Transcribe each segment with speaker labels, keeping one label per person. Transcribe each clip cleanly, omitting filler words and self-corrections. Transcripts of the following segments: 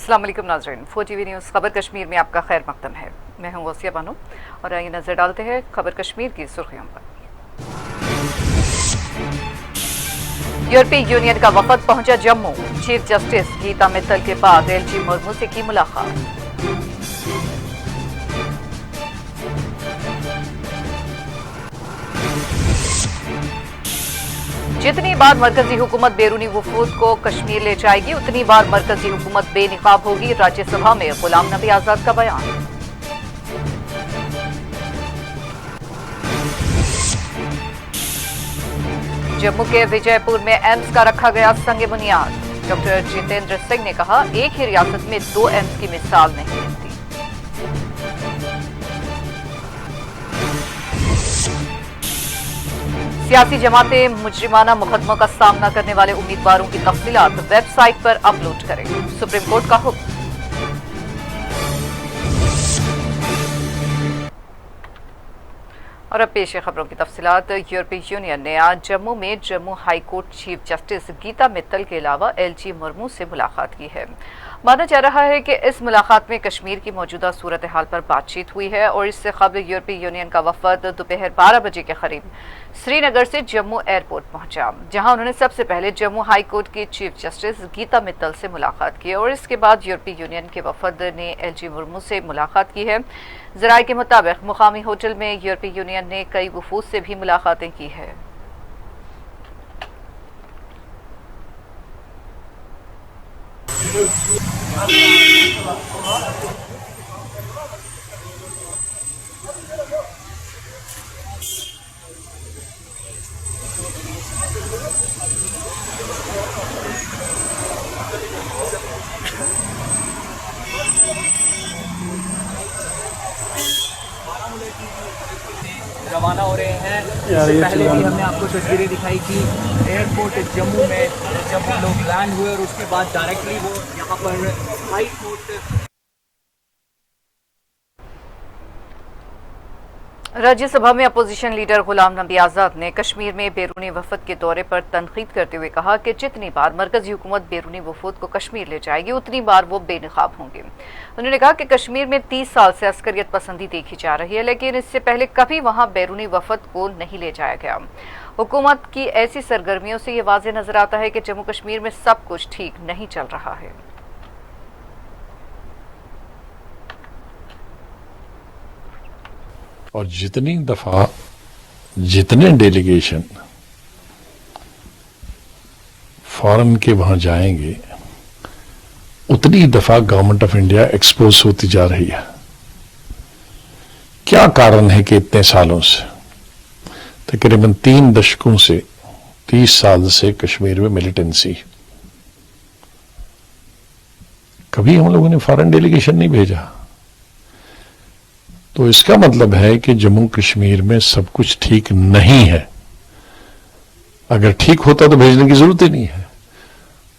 Speaker 1: अस्सलाम वालेकुम नाज़रीन, 4TV न्यूज़ खबर कश्मीर में आपका खैर मकदम है। मैं हूं गौसिया बानो और आइए नजर डालते हैं खबर कश्मीर की सुर्खियों पर। यूरोपीय यूनियन का वफद पहुंचा जम्मू। चीफ जस्टिस गीता मित्तल के बाद LG मुर्मू से की मुलाकात। जितनी बार मरकजी हुकूमत बैरूनी वफूद को कश्मीर ले जाएगी उतनी बार मरकजी हुकूमत बेनिकाब होगी। राज्यसभा में गुलाम नबी आजाद का बयान। जम्मू के विजयपुर में एम्स का रखा गया संग बुनियाद। डॉक्टर जितेंद्र सिंह ने कहा, एक ही रियासत में 2 एम्स की मिसाल नहीं मिलती। सियासी जमातें मुजरिमाना मुकदमों का सामना करने वाले उम्मीदवारों की तफसीलात वेबसाइट पर अपलोड करें। सुप्रीम कोर्ट का हुक्म। और अब पेश है खबरों की तफसीलात। यूरोपीय यूनियन ने आज जम्मू में Jammu high court chief justice Geeta Mittal के अलावा LG मुर्मू से मुलाकात की है। माना जा रहा है कि इस मुलाकात में कश्मीर की मौजूदा सूरत हाल पर बातचीत हुई है और इससे कबल यूरोपीय यूनियन का वफद दोपहर 12 बजे के करीब श्रीनगर से जम्मू एयरपोर्ट पहुंचा, जहां उन्होंने सबसे पहले जम्मू हाई कोर्ट की चीफ जस्टिस गीता मित्तल से मुलाकात की और इसके बाद यूरोपीय यूनियन के वफद ने LG मुर्मू से मुलाकात की है। ज़राए के मुताबिक मुकामी होटल में यूरोपीय यूनियन ने कई वफूद से भी मुलाकातें की है।
Speaker 2: रवाना हो रहे हैं। इससे पहले भी हमने आपको तस्वीरें दिखाई कि एयरपोर्ट जम्मू में जब लोग लैंड हुए और उसके बाद डायरेक्टली वो यहाँ पर हाई कोर्ट।
Speaker 1: राज्यसभा में अपोजिशन लीडर गुलाम नबी आजाद ने कश्मीर में बैरूनी वफद के दौरे पर तनकीद करते हुए कहा कि जितनी बार मरकजी हुकूमत बैरूनी वफूद को कश्मीर ले जाएगी उतनी बार वो बेनकाब होंगे। उन्होंने कहा कि कश्मीर में 30 साल से अस्करियत पसंदी देखी जा रही है, लेकिन इससे पहले कभी वहां बैरूनी वफद को नहीं ले जाया गया। हुकूमत की ऐसी सरगर्मियों से ये वाज़ेह नजर आता है कि जम्मू कश्मीर में सब कुछ ठीक नहीं चल रहा है।
Speaker 3: और जितनी दफा जितने डेलीगेशन फॉरेन के वहां जाएंगे उतनी दफा गवर्नमेंट ऑफ इंडिया एक्सपोज होती जा रही है। क्या कारण है कि इतने सालों से, तकरीबन 3 दशकों से, 30 साल से कश्मीर में मिलिटेंसी, कभी हम लोगों ने फॉरेन डेलीगेशन नहीं भेजा। तो इसका मतलब है कि जम्मू कश्मीर में सब कुछ ठीक नहीं है। अगर ठीक होता तो भेजने की जरूरत ही नहीं है।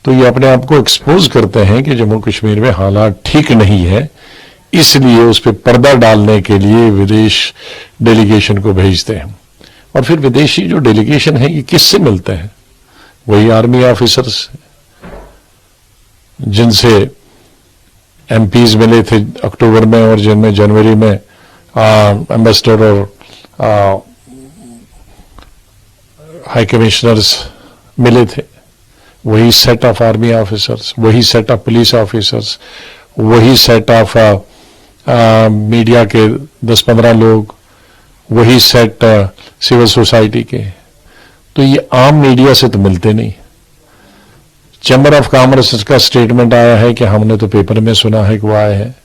Speaker 3: तो ये अपने आप को एक्सपोज करते हैं कि जम्मू कश्मीर में हालात ठीक नहीं है, इसलिए उस पर पर्दा डालने के लिए विदेश डेलीगेशन को भेजते हैं। और फिर विदेशी जो डेलीगेशन है ये किससे मिलते हैं? वही आर्मी ऑफिसर्स जिनसे MPs मिले थे अक्टूबर में और जिनमें जनवरी में एम्बेसडर और हाई कमिश्नर्स मिले थे। वही सेट ऑफ आर्मी ऑफिसर्स, वही सेट ऑफ पुलिस ऑफिसर्स, वही सेट ऑफ मीडिया के 10-15 लोग, वही सेट सिविल सोसाइटी के। तो ये आम मीडिया से तो मिलते नहीं। चैम्बर ऑफ कॉमर्स का स्टेटमेंट आया है कि हमने तो पेपर में सुना है कि वो आए हैं।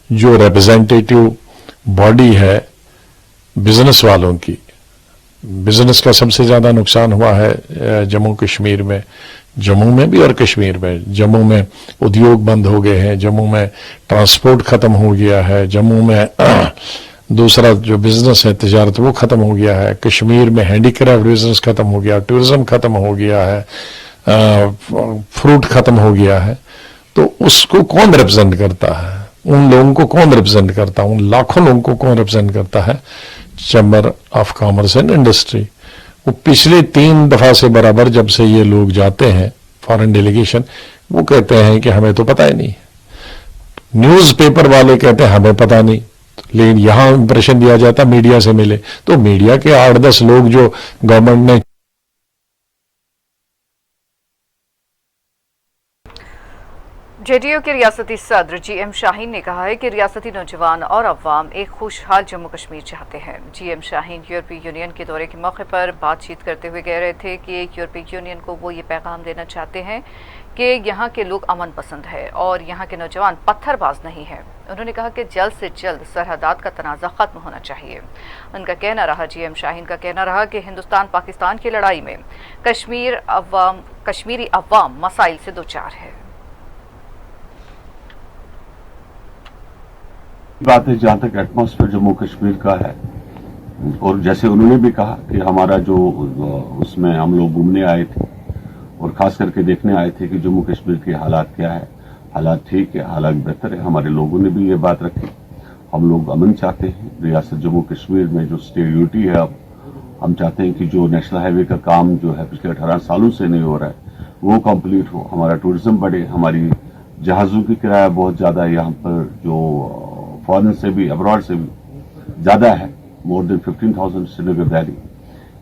Speaker 3: जो रिप्रेजेंटेटिव बॉडी है बिजनेस वालों की, बिजनेस का सबसे ज्यादा नुकसान हुआ है जम्मू कश्मीर में, जम्मू में भी और कश्मीर में। जम्मू में उद्योग बंद हो गए हैं, जम्मू में ट्रांसपोर्ट खत्म हो गया है, जम्मू में दूसरा जो बिजनेस है तिजारत वो खत्म हो गया है, कश्मीर में हैंडीक्राफ्ट बिजनेस खत्म हो गया, टूरिज्म खत्म हो गया है, फ्रूट खत्म हो गया है। तो उसको कौन रिप्रेजेंट करता है? उन लोगों को कौन रिप्रेजेंट करता है? उन लाखों लोगों को कौन रिप्रेजेंट करता है? Chamber of commerce and industry. वो पिछले 3 दफा से बराबर जब से ये लोग जाते हैं फॉरेन डेलीगेशन, वो कहते हैं कि हमें तो पता ही नहीं। न्यूज़पेपर वाले कहते हैं हमें पता नहीं, लेकिन यहां इंप्रेशन दिया जाता मीडिया से मिले। तो मीडिया के 8-10 लोग जो गवर्नमेंट ने
Speaker 1: जेडीयू के रियासती सदर जीएम शाहीन ने कहा है कि रियासती नौजवान और अवाम एक खुशहाल जम्मू कश्मीर चाहते हैं। जीएम शाहीन यूरोपीय यूनियन के दौरे के मौके पर बातचीत करते हुए कह रहे थे कि यूरोपीय यूनियन को वो ये पैगाम देना चाहते हैं कि यहाँ के लोग अमन पसंद है और यहाँ के नौजवान पत्थरबाज नहीं है। उन्होंने कहा कि जल्द से जल्द सरहदात का तनाज़ा खत्म होना चाहिए। उनका कहना रहा, जीएम शाहीन का कहना रहा कि हिंदुस्तान पाकिस्तान की लड़ाई में कश्मीरी अवाम मसाइल से दो चार है।
Speaker 4: बात है जहां तक एटमॉस्फेयर जम्मू कश्मीर का है, और जैसे उन्होंने भी कहा कि हमारा जो उसमें हम लोग घूमने आए थे और खास करके देखने आए थे कि जम्मू कश्मीर के हालात क्या है, हालात ठीक है, हालात बेहतर है। हमारे लोगों ने भी ये बात रखी, हम लोग अमन चाहते हैं। रियासत जम्मू कश्मीर में जो स्टेट ड्यूटी है, अब हम चाहते हैं कि जो नेशनल हाईवे का काम जो है पिछले 18 सालों से नहीं हो रहा है वो कंप्लीट हो, हमारा टूरिज्म बढ़े। हमारी जहाजों की किराया बहुत ज्यादा है यहाँ पर, जो फॉरेन से भी अब्रॉड से भी ज्यादा है, मोर देन 15,000 श्रीनगर वैली।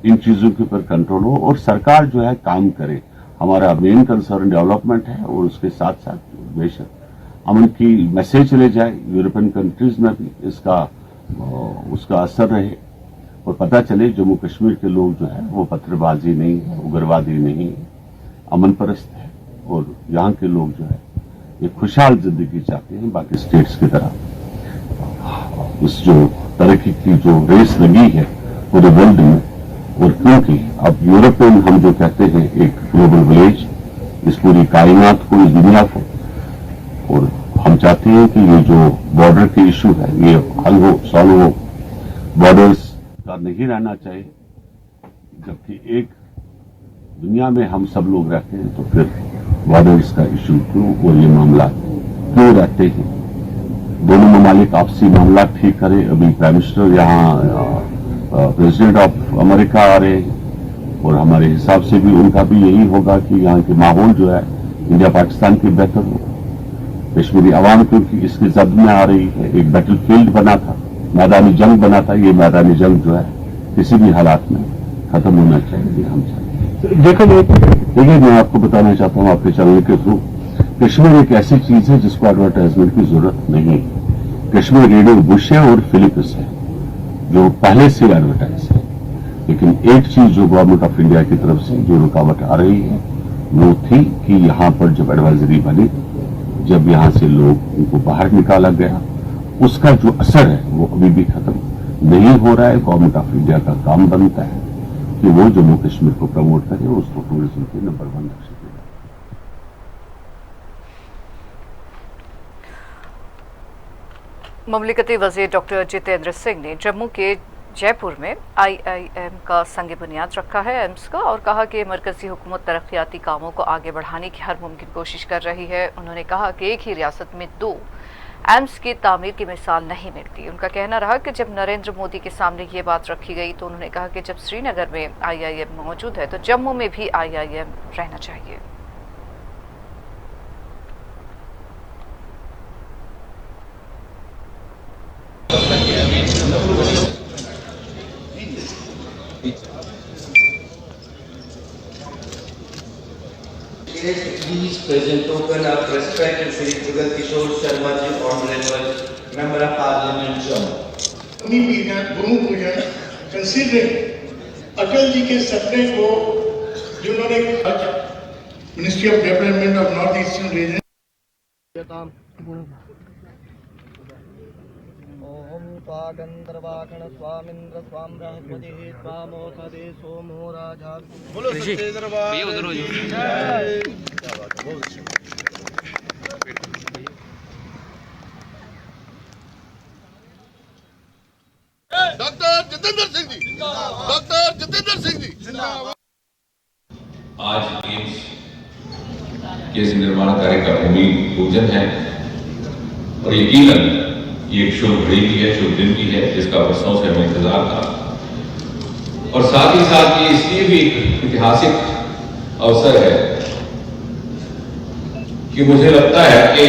Speaker 4: इन चीजों के ऊपर कंट्रोल हो और सरकार जो है काम करे। हमारा मेन कंसर्न डेवलपमेंट है और उसके साथ साथ बेशक अमन की मैसेज चले जाए यूरोपियन कंट्रीज में भी इसका उसका असर रहे और पता चले जम्मू कश्मीर के लोग जो है वो पत्थरबाजी नहीं है, उग्रवादी नहीं है, अमन परस्त है और यहाँ के लोग जो है ये खुशहाल जिंदगी चाहते हैं बाकी स्टेट्स की तरह। इस जो तरक्की की जो रेस लगी है पूरे वर्ल्ड में, और क्योंकि अब यूरोपियन हम जो कहते हैं एक ग्लोबल विलेज, इस पूरी कायनात को, इस दुनिया को, और हम चाहते हैं कि ये जो बॉर्डर के इशू है ये हल हो, सॉल्व हो। बॉर्डर्स का नहीं रहना चाहिए, जबकि एक दुनिया में हम सब लोग रहते हैं, तो फिर बॉर्डर्स का इशू क्यों और ये मामला क्यों रहते हैं। दोनों ममालिक आपसी मामला ठीक करे। अभी प्राइम मिनिस्टर यहाँ प्रेसिडेंट ऑफ अमेरिका आ रहे हैं और हमारे हिसाब से भी उनका भी यही होगा कि यहाँ के माहौल जो है इंडिया पाकिस्तान की बेहतर हो। कश्मीरी आवाम क्योंकि इसकी जद में आ रही है, एक बैटल फील्ड बना था, मैदानी जंग बना था, ये मैदानी जंग जो है किसी भी हालात में खत्म होना चाहिए। हम देखिए मैं आपको बताना चाहता हूँ आपके चैनल के थ्रू, कश्मीर एक ऐसी चीज है जिसको एडवर्टाइजमेंट की जरूरत नहीं है। कश्मीर रेडियो बुश है और फिलिप्स है जो पहले से एडवर्टाइज है, लेकिन एक चीज जो गवर्नमेंट ऑफ इंडिया की तरफ से जो रुकावट आ रही है वो थी कि यहां पर जब एडवाइजरी बनी, जब यहां से लोग उनको बाहर निकाला गया, उसका जो असर है वो अभी भी खत्म नहीं हो रहा है। गवर्नमेंट ऑफ इंडिया का काम बनता है कि वो जम्मू कश्मीर को प्रमोट करे और उसको टूरिज्म के नंबर 1 रख सके।
Speaker 1: मुमलिकती वजीर डॉक्टर जितेंद्र सिंह ने जम्मू के जयपुर में IIM का संग बुनियाद रखा है एम्स का, और कहा कि मरकजी हुकूमत तरक्याती कामों को आगे बढ़ाने की हर मुमकिन कोशिश कर रही है। उन्होंने कहा कि एक ही रियासत में 2 एम्स की तामीर की मिसाल नहीं मिलती। उनका कहना रहा कि जब नरेंद्र मोदी के सामने ये बात रखी गई तो उन्होंने कहा कि जब श्रीनगर में IIM मौजूद है तो जम्मू में भी IIM रहना चाहिए।
Speaker 5: Please present token of respect to Shri Jugal Kishore Sharma ji, Honorable Member of Parliament, Jammu.
Speaker 6: भूमि पूजन कंसीडरिंग अटल जी के सपने को जिन्होंने ministry of development of north eastern region.
Speaker 2: ओम स्वागंधर्वाकण स्वामिंद्र स्वाम बृहस्पतिः स्वामोषधे सोमो राजा। बोलो सच्चे दरबार
Speaker 7: डॉक्टर जितेंद्र सिंह जी, डॉक्टर जितेंद्र सिंह जी जिंदाबाद।
Speaker 8: आज एम्स के निर्माण कार्य का भूमि पूजन है और यकीनन ये एक शुभ घड़ी की है, शुभ दिन की है, जिसका वर्षों से हमें इंतजार था। और साथ ही साथ ये इसलिए भी एक ऐतिहासिक अवसर है कि मुझे लगता है कि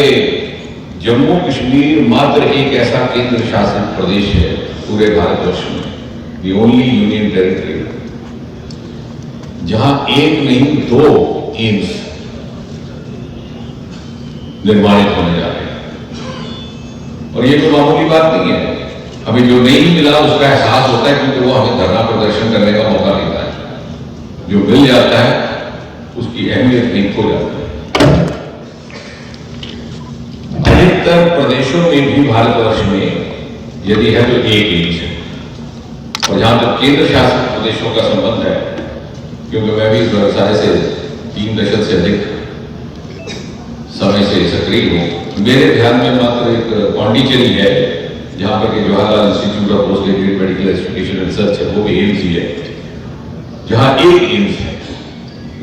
Speaker 8: जम्मू कश्मीर मात्र एक ऐसा केंद्र शासित प्रदेश है पूरे भारतवर्ष में, दी ओनली यूनियन टेरिटरी, जहां एक नहीं 2 एम्स निर्माणित होने जा रहे हैं। और ये कोई मामूली बात नहीं है। हमें जो नहीं मिला उसका एहसास होता है, क्योंकि वो हमें धरना प्रदर्शन करने का मौका देता है। जो मिल जाता है उसकी अहमियत नहीं खो जाती है। अधिकतर प्रदेशों में भी भारतवर्ष में यदि है तो एक एम्स है। और जहां तक केंद्र शासित प्रदेशों का संबंध है, क्योंकि मैं भी इस व्यवसाय से 3 दशक से अधिक समय से सक्रिय हूं, मेरे ध्यान में मात्र एक पांडिचेरी है जहां पर Jawaharlal institute of post graduate medical education and research है, वो भी एम्स ही है, जहां एक एम्स है।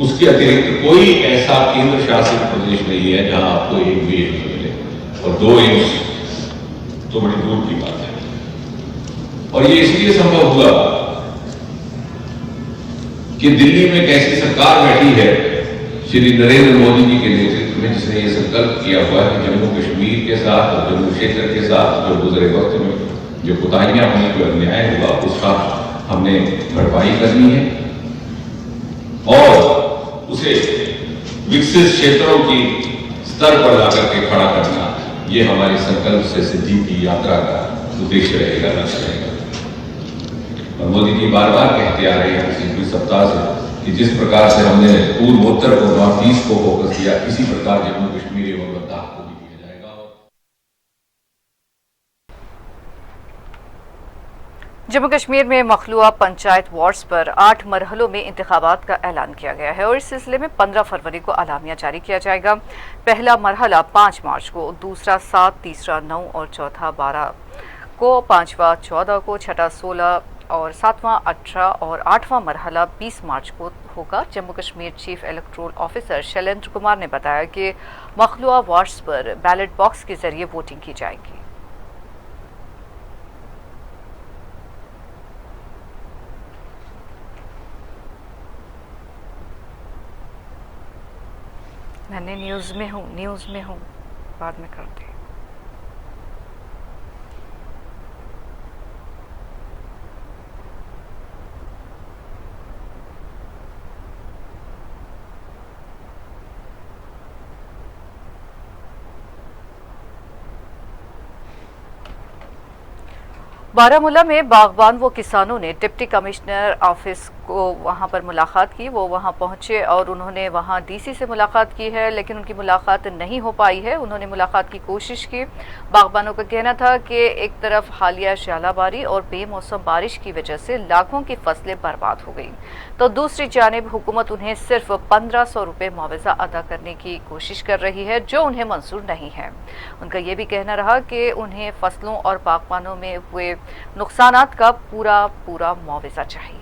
Speaker 8: उसके अतिरिक्त कोई ऐसा केंद्र शासित प्रदेश नहीं है जहां आपको एक भी एम्स मिले, और 2 एम्स तो बड़ी दूर की बात है। और ये इसलिए संभव हुआ कि दिल्ली में एक ऐसी सरकार बैठी है श्री नरेंद्र मोदी जी के नेतृत्व में, जिसने ये संकल्प किया हुआ है कि जम्मू कश्मीर के साथ और जम्मू क्षेत्र के साथ जो गुजरे वक्त में जो कोताहियां हुई, जो अन्याय हुआ, उसका हमने भरपाई करनी है और उसे विकसित क्षेत्रों की स्तर पर लाकर के खड़ा करना, ये हमारे संकल्प से सिद्धि की यात्रा का उद्देश्य रहेगा, लक्ष्य रहेगा। और मोदी जी बार बार कहते आ रहे हैं पिछले सप्ताह से कि जिस प्रकार से हमने पूर्वोत्तर को, नॉर्थ ईस्ट को फोकस किया, इसी प्रकार जम्मू कश्मीर एवं लद्दाख को भी किया जाएगा।
Speaker 1: जम्मू कश्मीर में मखलूआ पंचायत वार्ड्स पर 8 मरहलों में इंतखाबात का ऐलान किया गया है और इस सिलसिले में 15 फरवरी को अलामिया जारी किया जाएगा। पहला मरहला 5 मार्च को, दूसरा 7, तीसरा 9 और चौथा 12 को, पांचवा 14 को, छठा 16 और 7वां 18 और 8वां मरहला 20 मार्च को होगा। Jammu Kashmir chief electoral officer Shailendra Kumar ने बताया कि मखलूआ वार्ड्स पर बैलेट बॉक्स के जरिए वोटिंग की जाएगी। मैंने न्यूज़ में हूँ, बाद में करते हैं। बारामूला में बागबान व किसानों ने डिप्टी कमिश्नर ऑफिस को वहां पर मुलाकात की। वो वहां पहुंचे और उन्होंने वहां डीसी से मुलाकात की है, लेकिन उनकी मुलाकात नहीं हो पाई है। उन्होंने मुलाकात की कोशिश की। बागबानों का कहना था कि एक तरफ हालिया झालाबारी और बेमौसम बारिश की वजह से लाखों की फसलें बर्बाद हो गई, तो दूसरी जानिब हुकूमत उन्हें सिर्फ 1500 रुपये मुआवजा अदा करने की कोशिश कर रही है, जो उन्हें मंजूर नहीं है। उनका ये भी कहना रहा कि उन्हें फसलों और बागबानों में हुए नुकसानात का पूरा मुआवजा चाहिए।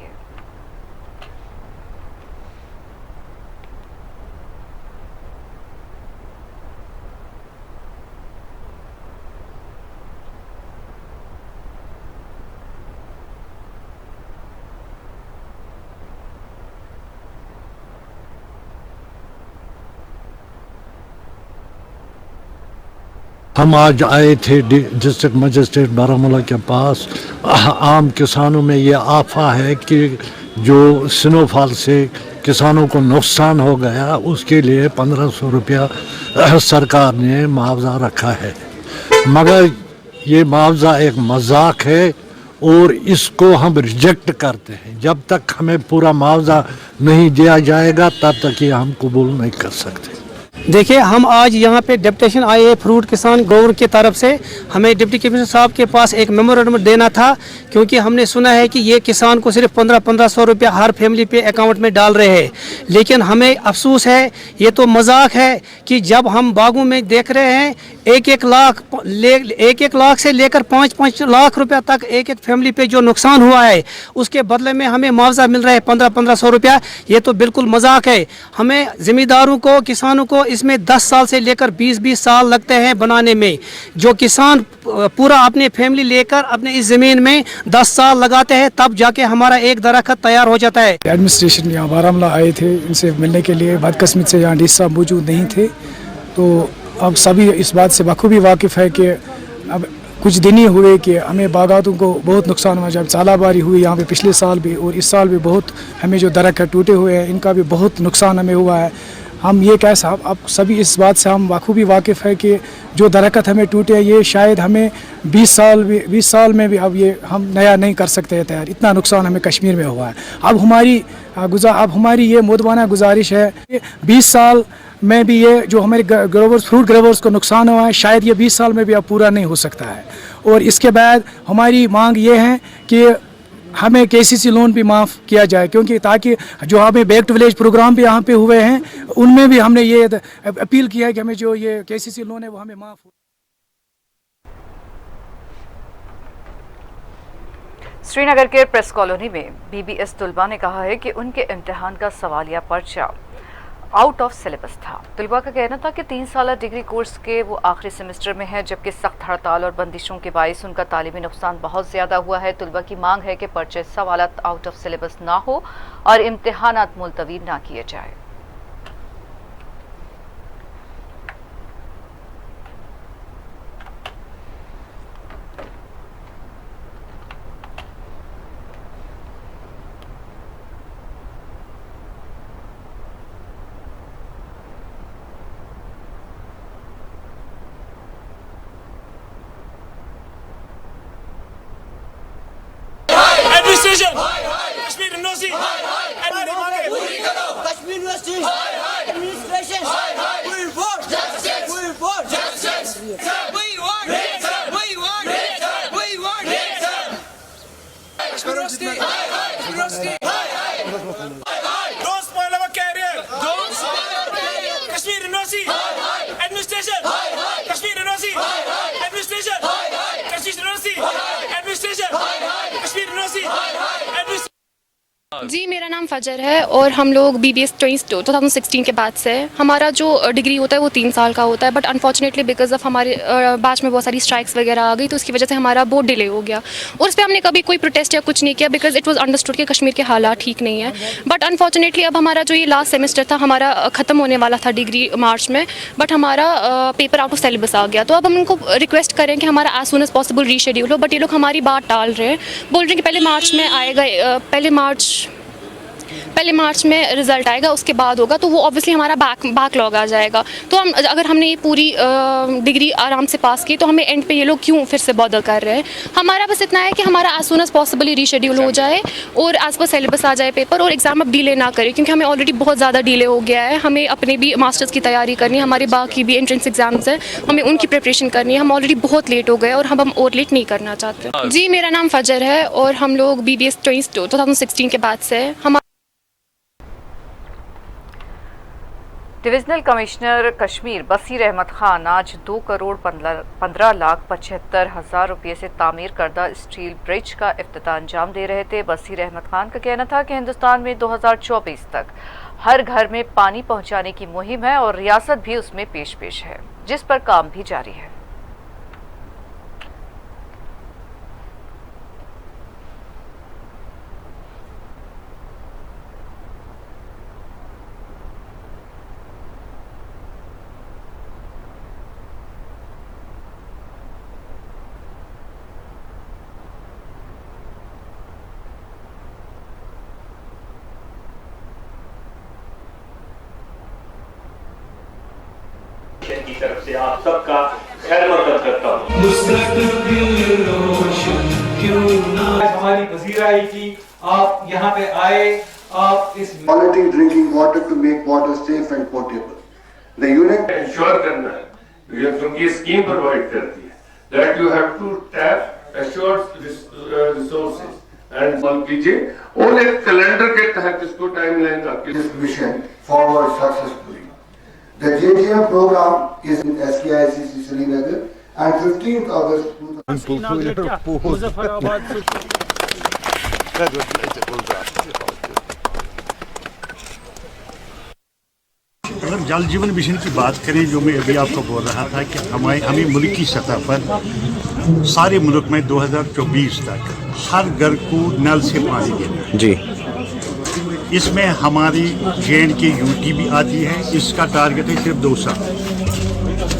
Speaker 9: हम आज आए थे डिस्ट्रिक्ट मजिस्ट्रेट बारामूला के पास। आम किसानों में ये आफा है कि जो स्नोफॉल से किसानों को नुकसान हो गया, उसके लिए 1500 रुपया सरकार ने मुआवजा रखा है, मगर ये मुआवजा एक मजाक है और इसको हम रिजेक्ट करते हैं। जब तक हमें पूरा मुआवजा नहीं दिया जाएगा तब तक ये हम कबूल नहीं कर सकते।
Speaker 10: देखिए, हम आज यहाँ पे डेपुटेशन आए हैं फ्रूट किसान गौर की तरफ से। हमें डिप्टी कमिश्नर साहब के पास एक मेमोरेंडम देना था, क्योंकि हमने सुना है कि ये किसान को सिर्फ 1500 रुपया हर फैमिली पे अकाउंट में डाल रहे हैं। लेकिन हमें अफसोस है, ये तो मजाक है कि जब हम बागों में देख रहे हैं 1-1 लाख से लेकर 5-5 लाख रुपया तक एक फैमिली पे जो नुकसान हुआ है, उसके बदले में हमें मुआवजा मिल रहा है 1500 रुपया। ये तो बिल्कुल मजाक है। हमें ज़मींदारों को, किसानों को इसमें 10 साल से लेकर 20-20 साल लगते हैं बनाने में। जो किसान पूरा अपनी फैमिली लेकर अपने इस ज़मीन में 10 साल लगाते हैं, तब जाके हमारा एक दरख्त तैयार हो जाता है।
Speaker 11: एडमिनिस्ट्रेशन यहाँ बारामूला आए थे, इनसे मिलने के लिए। बदकिस्मत से यहाँ डी साहब मौजूद नहीं थे, तो अब सभी इस बात से बखूबी वाकिफ़ है कि अब कुछ दिन ही हुए कि हमें बागातों को बहुत नुकसान हुआ। जब सालाबारी हुई यहाँ पे पिछले साल भी और इस साल भी बहुत हमें जो दरख्त टूटे हुए हैं इनका भी बहुत नुकसान हमें हुआ है। हम ये कैसा अब सभी इस बात से हम बखूबी वाकिफ़ है कि जो दरख्त हमें टूटे हैं ये शायद हमें 20 साल में भी अब ये हम नया नहीं कर सकते हैं तैयार। इतना नुकसान हमें कश्मीर में हुआ है। अब हमारी ये मुद्दबाना गुजारिश है कि 20 साल में भी ये जो हमारे फ्रूट ग्रोवर्स को नुकसान हुआ है शायद ये 20 साल में भी अब पूरा नहीं हो सकता है। और इसके बाद हमारी मांग ये है कि हमें KCC लोन भी माफ़ किया जाए, क्योंकि ताकि जो हमें बैक टू विलेज प्रोग्राम भी यहाँ पे हुए हैं उनमें भी हमने ये अपील किया है कि हमें जो ये KCC लोन है वो हमें माफ़ हो।
Speaker 1: श्रीनगर के प्रेस कॉलोनी में BBS तुलबा ने कहा है कि उनके इम्तिहान का सवालिया पर्चा आउट ऑफ सिलेबस था। तुलबा का कहना था कि 3 साल डिग्री कोर्स के वो आखिरी सेमेस्टर में है, जबकि सख्त हड़ताल और बंदिशों के बायस उनका तालीमी नुकसान बहुत ज़्यादा हुआ है। तुलबा की मांग है कि पर्चे सवालात आउट ऑफ सिलेबस ना हो और इम्तिहानात मुलतवी ना किए जाए।
Speaker 12: Administration, Kashmir University, Kashmir University, administration, we want justice, we want justice, we want, Kashmir University, don't spoil our career, don't spoil our career, Kashmir University, administration, Kashmir University, administration, Kashmir University, administration, Kashmir University, administration.
Speaker 13: जी, मेरा नाम फजर है और हम लोग BBS 2016 के बाद से हमारा जो डिग्री होता है वो 3 साल का होता है, बट अनफॉर्चुनेटली बिकॉज ऑफ हमारे बैच में बहुत सारी स्ट्राइक्स वगैरह आ गई तो उसकी वजह से हमारा बहुत डिले हो गया और उस पर हमने कभी कोई प्रोटेस्ट या कुछ नहीं किया बिकॉज इट वाज अंडरस्टूड कि कश्मीर के हालात ठीक नहीं है। बट अनफॉर्चुनेटली अब हमारा जो ये लास्ट सेमेस्टर था हमारा ख़त्म होने वाला था डिग्री मार्च में, बट हमारा पेपर आउट ऑफ सिलेबस आ गया। तो अब हम उनको रिक्वेस्ट करें कि हमारा as soon as possible reschedule हो, बट ये लोग हमारी बात टाल रहे हैं, बोल रहे हैं कि पहले मार्च में आएगा, पहले मार्च में रिज़ल्ट आएगा उसके बाद होगा, तो वो ऑब्वियसली हमारा बैकलॉग आ जाएगा। तो हम अगर हमने ये पूरी डिग्री आराम से पास की तो हमें एंड पे ये लोग क्यों फिर से बॉदर कर रहे हैं। हमारा बस इतना है कि हमारा एज सून एज पॉसिबल ही रीशेड्यूल हो जाए और एज पर सिलेबस आ जाए पेपर, और एग्ज़ाम अब डिले ना करें क्योंकि हमें ऑलरेडी बहुत ज़्यादा डिले हो गया है। हमें अपने भी मास्टर्स की तैयारी करनी है, हमारे बाकी भी एंट्रेंस एग्जाम्स हैं, हमें उनकी प्रिपरेशन करनी है। हम ऑलरेडी बहुत लेट हो गए और हम और लेट नहीं करना चाहते। जी, मेरा नाम फजर है और हम लोग BBS 2016 के बाद से
Speaker 1: डिविजनल कमिश्नर कश्मीर बसीर अहमद खान आज 2,15,75,000 रुपये से तामीर करदा स्टील ब्रिज का इफ्तिताह अंजाम दे रहे थे। बसीर अहमद खान का कहना था कि हिंदुस्तान में 2024 तक हर घर में पानी पहुंचाने की मुहिम है और रियासत भी उसमें पेश है, जिस पर काम भी जारी है।
Speaker 14: की तरफ से आप सबका खैर मकदम करता हूँ। हमारी वज़ीर आई कि आप यहाँ पे आए, आप इस
Speaker 15: quality drinking water to make water safe and potable. The unit
Speaker 14: ensure करना है, क्योंकि स्कीम प्रोवाइड करती है that you have to tap assured resources and मान कीजिए और एक कैलेंडर के तहत इसको टाइमलाइन रखी
Speaker 15: this mission forward successfully. The JGM program is in SKICC Srinagar and 15th August
Speaker 16: अगर जल जीवन मिशन की बात करें, जो मैं अभी आपको बोल रहा था कि हमें मुल्क की सतह पर सारे मुल्क में 2024 तक हर घर को नल से पानी देना जी। इसमें हमारी JNK UT भी आती है, इसका टारगेट है सिर्फ 2 साल।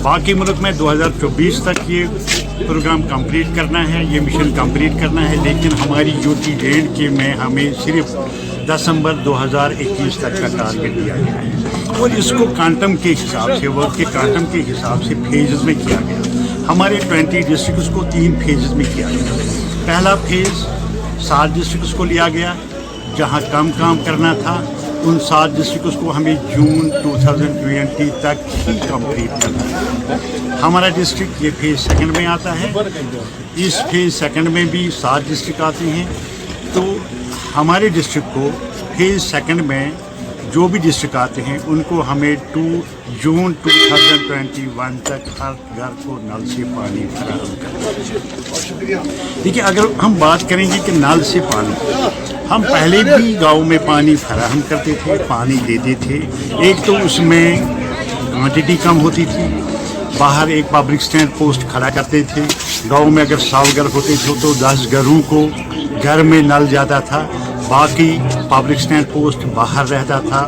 Speaker 16: बाकी मुल्क में 2024 तक ये प्रोग्राम कंप्लीट करना है, ये मिशन कंप्लीट करना है, लेकिन हमारी यूटी एंड के में हमें सिर्फ दिसंबर 2021 तक का टारगेट दिया गया है और इसको क्वांटम के हिसाब से, वर्क के क्वांटम के हिसाब से फेजेस में किया गया। हमारे 20 डिस्ट्रिक्ट्स को 3 फेजेस में किया गया। पहला फेज 7 डिस्ट्रिक्ट्स को लिया गया जहां कम काम करना था, उन 7 डिस्ट्रिक्ट्स को हमें जून 2020 तक ही कंप्लीट करना है। हमारा डिस्ट्रिक्ट ये फेज सेकंड में आता है। इस फेज सेकंड में भी 7 डिस्ट्रिक्ट आते हैं, तो हमारे डिस्ट्रिक्ट को फेज सेकंड में जो भी डिस्ट्रिक्ट आते हैं उनको हमें 2 जून 2021 तक हर घर को नल से पानी फराहम करना। देखिए, अगर हम बात करेंगे कि नल से पानी, हम पहले भी गाँव में पानी फराहम करते थे, पानी देते थे। एक तो उसमें क्वांटिटी कम होती थी, बाहर एक पब्लिक स्टैंड पोस्ट खड़ा करते थे। गांव में अगर 100 घर होते थे तो 10 घरों को घर में नल जाता था, बाकी पब्लिक स्टैंड पोस्ट बाहर रहता था।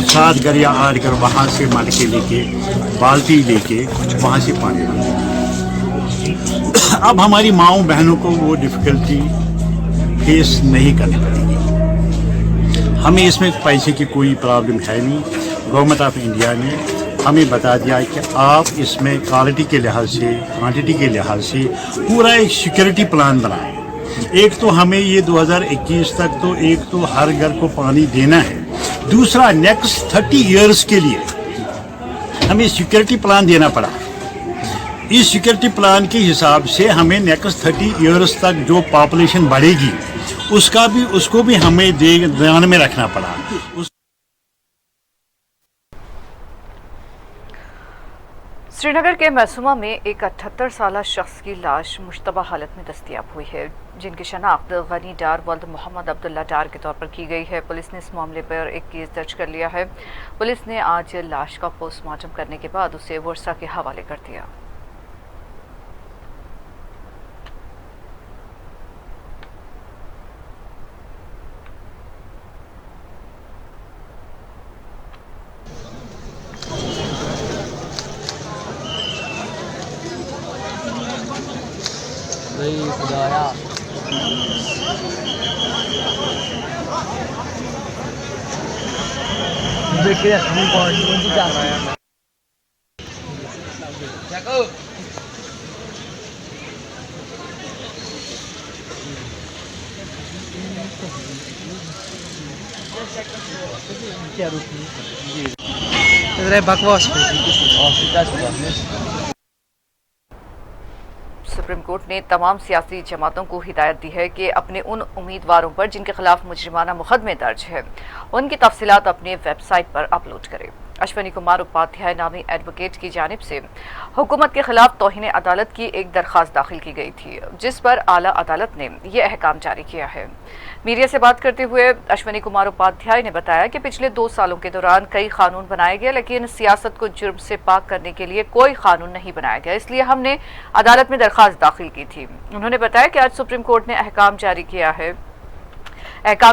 Speaker 16: 7 घर या 8 घर वहाँ से मटके लेके, बाल्टी लेके वहाँ से पानी लाते। अब हमारी माँओं बहनों को वो डिफ़िकल्टी फेस नहीं करनी पड़ेगी। हमें इसमें पैसे की कोई प्रॉब्लम है नहीं। गवर्नमेंट ऑफ इंडिया ने हमें बता दिया है कि आप इसमें क्वालिटी के लिहाज से, क्वांटिटी के लिहाज से पूरा एक सिक्योरिटी प्लान बनाएं। एक तो हमें ये 2021 तक तो एक तो हर घर को पानी देना है, दूसरा नेक्स्ट 30 इयर्स के लिए हमें सिक्योरिटी प्लान देना पड़ा। इस सिक्योरिटी प्लान के हिसाब से हमें नेक्स्ट 30 इयर्स तक जो पॉपुलेशन बढ़ेगी उसको भी हमें ध्यान में रखना पड़ा।
Speaker 1: श्रीनगर के मैसूमा में एक 78 साला शख्स की लाश मुश्तबा हालत में दस्तयाब हुई है, जिनकी शनाख्त गनी डार वल्द मोहम्मद अब्दुल्ला डार के तौर पर की गई है। पुलिस ने इस मामले पर एक केस दर्ज कर लिया है। पुलिस ने आज लाश का पोस्टमार्टम करने के बाद उसे वर्सा के हवाले कर दिया।
Speaker 2: खुदाया देखिए हम कौन जा रहा है। क्या बकवास
Speaker 1: सुप्रीम कोर्ट ने तमाम सियासी जमातों को हिदायत दी है कि अपने उन उम्मीदवारों पर जिनके खिलाफ मुजरिमाना मुकदमे दर्ज है उनकी तफसीलात अपने वेबसाइट पर अपलोड करें। अश्वनी कुमार उपाध्याय नामी एडवोकेट की जानिब से हुकूमत के खिलाफ तौहीन अदालत की एक दरख्वास्त दाखिल की गई थी, जिस पर आला अदालत ने यह अहकाम जारी किया है। मीडिया से बात करते हुए अश्वनी कुमार उपाध्याय ने बताया कि पिछले 2 सालों के दौरान कई कानून बनाए गए, लेकिन सियासत को जुर्म से पाक करने के लिए कोई कानून नहीं बनाया गया, इसलिए हमने अदालत में दरख्वास्त दाखिल की थी। उन्होंने बताया कि आज सुप्रीम कोर्ट ने अहकाम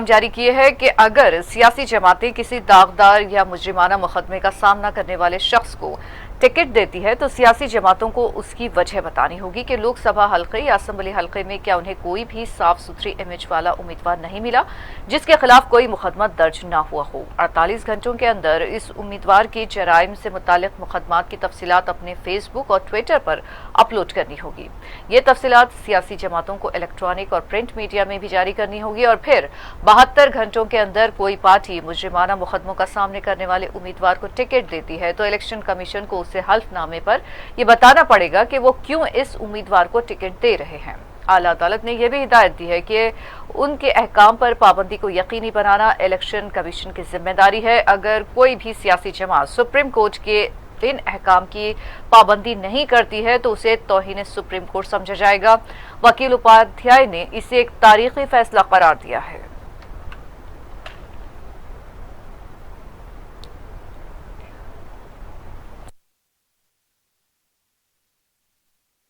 Speaker 1: जारी किए हैं कि अगर सियासी जमातें किसी दागदार या मुजरिमाना मुकदमे का सामना करने वाले शख्स को टिकट देती है तो सियासी जमातों को उसकी वजह बतानी होगी कि लोकसभा हल्के या असम्बली हल्के में क्या उन्हें कोई भी साफ सुथरी इमेज वाला उम्मीदवार नहीं मिला जिसके खिलाफ कोई मुकदमा दर्ज ना हुआ हो। 48 घंटों के अंदर इस उम्मीदवार की जराइम से मुतालिक मुकदमात की तफसीलात अपने फेसबुक और ट्विटर पर अपलोड करनी होगी। ये तफसीलात सियासी जमातों को इलेक्ट्रॉनिक और प्रिंट मीडिया में भी जारी करनी होगी और फिर 72 घंटों के अंदर कोई पार्टी मुजरिमाना मुकदमों का सामने करने वाले उम्मीदवार को टिकट देती है तो इलेक्शन कमीशन को उसे हल्फनामे पर यह बताना पड़ेगा कि वो क्यों इस उम्मीदवार को टिकट दे रहे हैं। आला अदालत ने यह भी हिदायत दी है कि उनके अहकाम पर पाबंदी को यकीनी बनाना इलेक्शन कमीशन की जिम्मेदारी है। अगर कोई भी सियासी जमात सुप्रीम कोर्ट के इन अहकाम की पाबंदी नहीं करती है तो उसे तौहीन सुप्रीम कोर्ट समझा जाएगा। वकील उपाध्याय ने इसे एक तारीखी फैसला करार दिया है।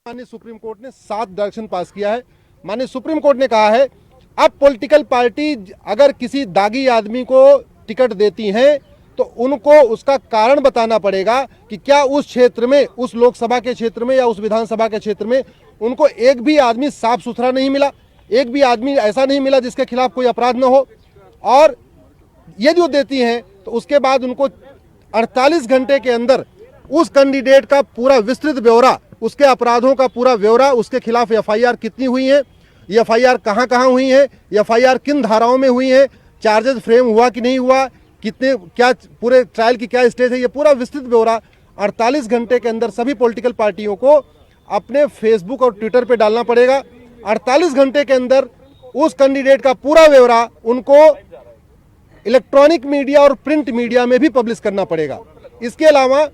Speaker 17: माननीय सुप्रीम कोर्ट ने 7 डायरेक्शन पास किया है। माननीय सुप्रीम कोर्ट ने कहा है अब पॉलिटिकल पार्टी अगर किसी दागी आदमी को टिकट देती हैं तो उनको उसका कारण बताना पड़ेगा कि क्या उस क्षेत्र में, उस लोकसभा के क्षेत्र में या उस विधानसभा के क्षेत्र में उनको एक भी आदमी साफ सुथरा नहीं मिला, एक भी आदमी ऐसा नहीं मिला जिसके खिलाफ कोई अपराध न हो। और यदि वो देती हैं तो उसके बाद उनको 48 घंटे के अंदर उस कैंडिडेट का पूरा विस्तृत ब्यौरा, उसके अपराधों का पूरा ब्यौरा, उसके खिलाफ एफआईआर कितनी हुई है, एफआईआर कहाँ कहाँ हुई है, एफआईआर किन धाराओं में हुई है, चार्जेस फ्रेम हुआ कि नहीं हुआ, कितने, क्या पूरे ट्रायल की क्या स्टेज है, ये पूरा विस्तृत ब्यौरा 48 घंटे के अंदर सभी पॉलिटिकल पार्टियों को अपने फेसबुक और ट्विटर पे डालना पड़ेगा। 48 घंटे के अंदर उस कैंडिडेट का पूरा ब्यौरा उनको इलेक्ट्रॉनिक मीडिया और प्रिंट मीडिया में भी पब्लिश करना पड़ेगा। इसके अलावा